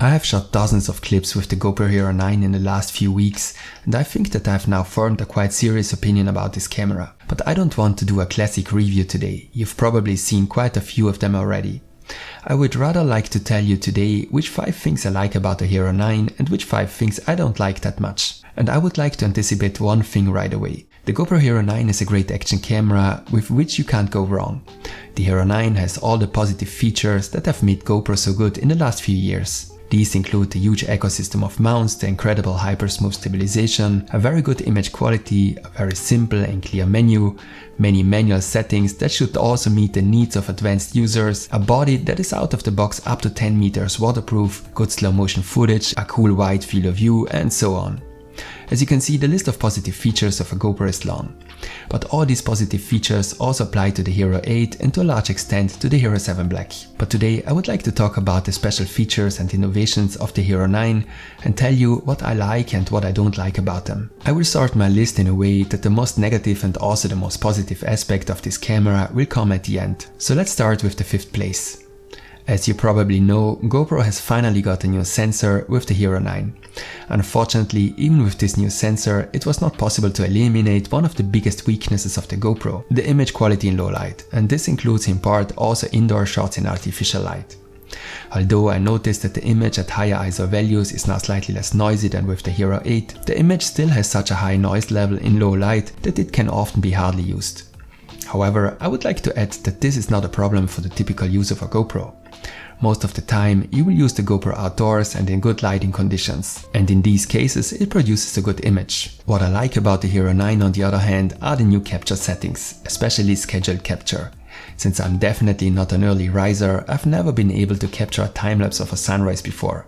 I have shot dozens of clips with the GoPro Hero 9 in the last few weeks, and I think that I've now formed a quite serious opinion about this camera. But I don't want to do a classic review today, you've probably seen quite a few of them already. I would rather like to tell you today which 5 things I like about the Hero 9 and which 5 things I don't like that much. And I would like to anticipate one thing right away. The GoPro Hero 9 is a great action camera with which you can't go wrong. The Hero 9 has all the positive features that have made GoPro so good in the last few years. These include the huge ecosystem of mounts, the incredible hyper-smooth stabilization, a very good image quality, a very simple and clear menu, many manual settings that should also meet the needs of advanced users, a body that is out of the box up to 10 meters waterproof, good slow motion footage, a cool wide field of view, and so on. As you can see, the list of positive features of a GoPro is long. But all these positive features also apply to the Hero 8 and to a large extent to the Hero 7 Black. But today I would like to talk about the special features and innovations of the Hero 9 and tell you what I like and what I don't like about them. I will sort my list in a way that the most negative and also the most positive aspect of this camera will come at the end. So let's start with the 5th place. As you probably know, GoPro has finally got a new sensor with the Hero 9. Unfortunately, even with this new sensor, it was not possible to eliminate one of the biggest weaknesses of the GoPro, the image quality in low light, and this includes in part also indoor shots in artificial light. Although I noticed that the image at higher ISO values is now slightly less noisy than with the Hero 8, the image still has such a high noise level in low light that it can often be hardly used. However, I would like to add that this is not a problem for the typical use of a GoPro. Most of the time you will use the GoPro outdoors and in good lighting conditions, and in these cases it produces a good image. What I like about the Hero 9 on the other hand are the new capture settings, especially scheduled capture. Since I'm definitely not an early riser, I've never been able to capture a time-lapse of a sunrise before.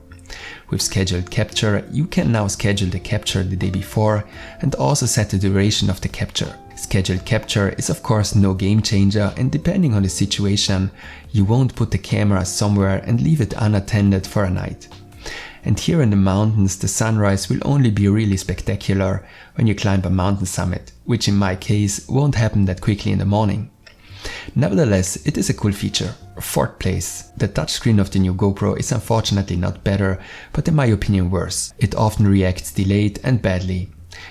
With scheduled capture, you can now schedule the capture the day before and also set the duration of the capture. Scheduled capture is of course no game changer, and depending on the situation, you won't put the camera somewhere and leave it unattended for a night. And here in the mountains, the sunrise will only be really spectacular when you climb a mountain summit, which in my case won't happen that quickly in the morning. Nevertheless, it is a cool feature. 4th place. The touchscreen of the new GoPro is unfortunately not better, but in my opinion worse. It often reacts delayed and badly.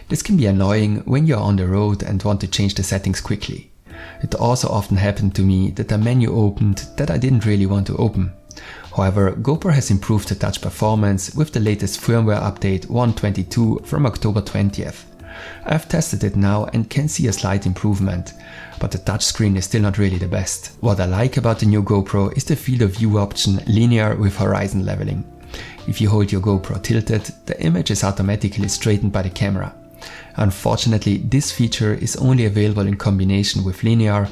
This can be annoying when you are on the road and want to change the settings quickly. It also often happened to me that a menu opened that I didn't really want to open. However, GoPro has improved the touch performance with the latest firmware update 1.22 from October 20th. I've tested it now and can see a slight improvement, but the touchscreen is still not really the best. What I like about the new GoPro is the field of view option linear with horizon leveling. If you hold your GoPro tilted, the image is automatically straightened by the camera. Unfortunately, this feature is only available in combination with linear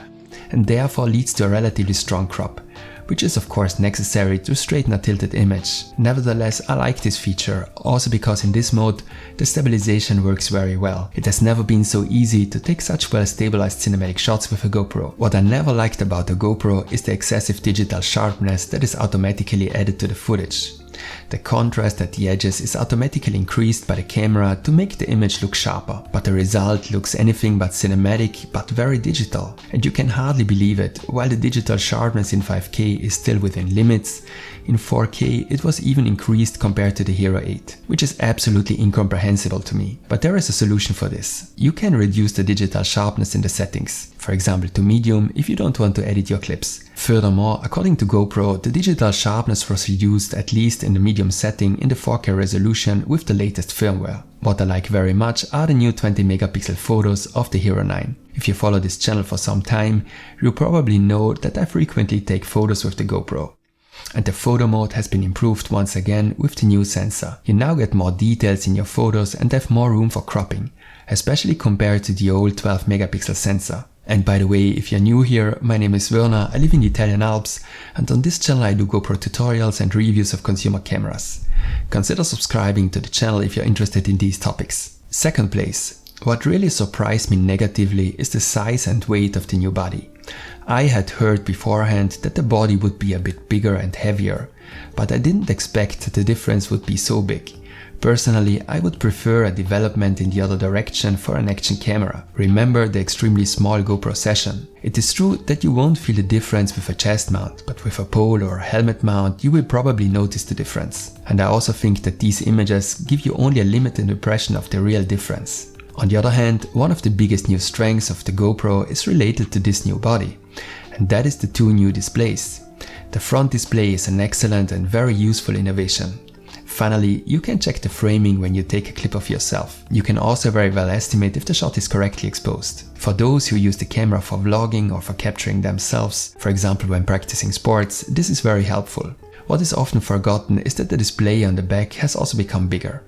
and therefore leads to a relatively strong crop, which is of course necessary to straighten a tilted image. Nevertheless, I like this feature, also because in this mode the stabilization works very well. It has never been so easy to take such well stabilized cinematic shots with a GoPro. What I never liked about the GoPro is the excessive digital sharpness that is automatically added to the footage. The contrast at the edges is automatically increased by the camera to make the image look sharper, but the result looks anything but cinematic but very digital. And you can hardly believe it, while the digital sharpness in 5K is still within limits, in 4K it was even increased compared to the Hero 8, which is absolutely incomprehensible to me. But there is a solution for this. You can reduce the digital sharpness in the settings, for example to medium if you don't want to edit your clips. Furthermore, according to GoPro, the digital sharpness was reduced at least in the medium setting in the 4K resolution with the latest firmware. What I like very much are the new 20 megapixel photos of the Hero 9. If you follow this channel for some time, you probably know that I frequently take photos with the GoPro. And the photo mode has been improved once again with the new sensor. You now get more details in your photos and have more room for cropping, especially compared to the old 12 megapixel sensor. And by the way, if you're new here, my name is Werner, I live in the Italian Alps, and on this channel I do GoPro tutorials and reviews of consumer cameras. Consider subscribing to the channel if you're interested in these topics. 2nd place. What really surprised me negatively is the size and weight of the new body. I had heard beforehand that the body would be a bit bigger and heavier, but I didn't expect that the difference would be so big. Personally, I would prefer a development in the other direction for an action camera. Remember the extremely small GoPro session. It is true that you won't feel the difference with a chest mount, but with a pole or a helmet mount you will probably notice the difference. And I also think that these images give you only a limited impression of the real difference. On the other hand, one of the biggest new strengths of the GoPro is related to this new body, and that is the two new displays. The front display is an excellent and very useful innovation. Finally, you can check the framing when you take a clip of yourself. You can also very well estimate if the shot is correctly exposed. For those who use the camera for vlogging or for capturing themselves, for example when practicing sports, this is very helpful. What is often forgotten is that the display on the back has also become bigger.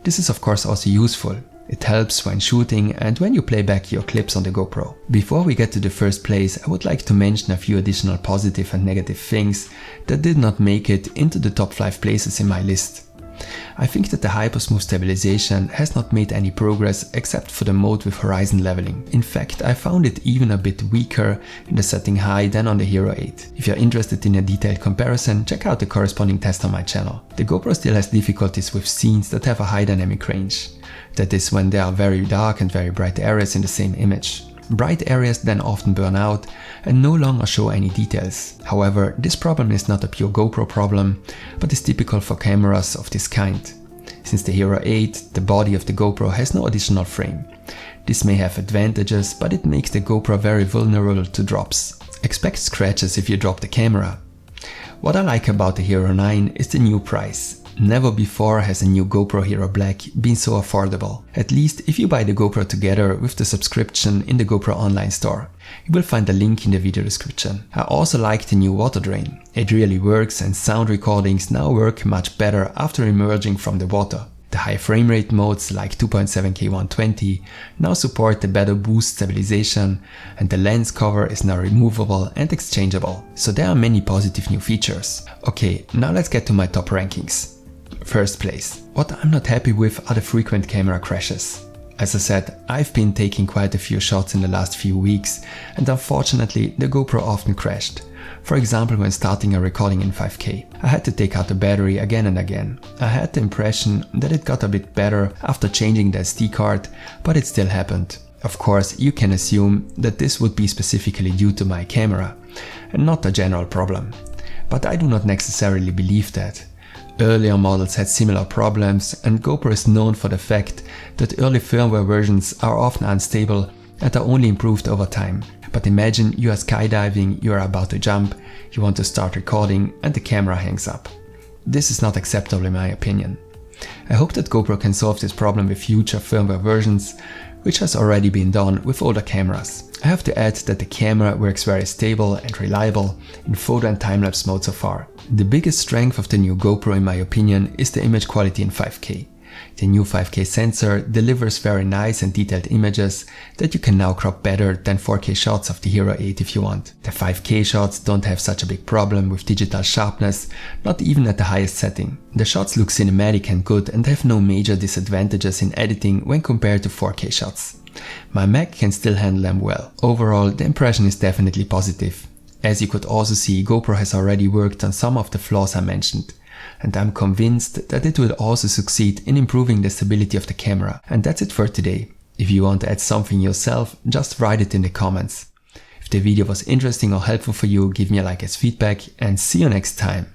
This is of course also useful. It helps when shooting and when you play back your clips on the GoPro. Before we get to the first place, I would like to mention a few additional positive and negative things that did not make it into the top 5 places in my list. I think that the hypersmooth stabilization has not made any progress except for the mode with horizon leveling. In fact, I found it even a bit weaker in the setting high than on the Hero 8. If you're interested in a detailed comparison, check out the corresponding test on my channel. The GoPro still has difficulties with scenes that have a high dynamic range. That is when there are very dark and very bright areas in the same image. Bright areas then often burn out and no longer show any details. However, this problem is not a pure GoPro problem, but is typical for cameras of this kind. Since the Hero 8, the body of the GoPro has no additional frame. This may have advantages, but it makes the GoPro very vulnerable to drops. Expect scratches if you drop the camera. What I like about the Hero 9 is the new price. Never before has a new GoPro Hero Black been so affordable. At least if you buy the GoPro together with the subscription in the GoPro online store. You will find the link in the video description. I also like the new water drain. It really works and sound recordings now work much better after emerging from the water. The high frame rate modes like 2.7K 120 now support the better boost stabilization, and the lens cover is now removable and exchangeable. So there are many positive new features. Okay, now let's get to my top rankings. First place. What I'm not happy with are the frequent camera crashes. As I said, I've been taking quite a few shots in the last few weeks, and unfortunately the GoPro often crashed. For example, when starting a recording in 5K. I had to take out the battery again and again. I had the impression that it got a bit better after changing the SD card, but it still happened. Of course, you can assume that this would be specifically due to my camera, and not a general problem. But I do not necessarily believe that. Earlier models had similar problems, and GoPro is known for the fact that early firmware versions are often unstable and are only improved over time. But imagine you are skydiving, you are about to jump, you want to start recording and the camera hangs up. This is not acceptable in my opinion. I hope that GoPro can solve this problem with future firmware versions, which has already been done with older cameras. I have to add that the camera works very stable and reliable in photo and time-lapse mode so far. The biggest strength of the new GoPro in my opinion is the image quality in 5K. The new 5K sensor delivers very nice and detailed images that you can now crop better than 4K shots of the Hero 8 if you want. The 5K shots don't have such a big problem with digital sharpness, not even at the highest setting. The shots look cinematic and good and have no major disadvantages in editing when compared to 4K shots. My Mac can still handle them well. Overall, the impression is definitely positive. As you could also see, GoPro has already worked on some of the flaws I mentioned. And I'm convinced that it will also succeed in improving the stability of the camera. And that's it for today. If you want to add something yourself, just write it in the comments. If the video was interesting or helpful for you, give me a like as feedback, and see you next time.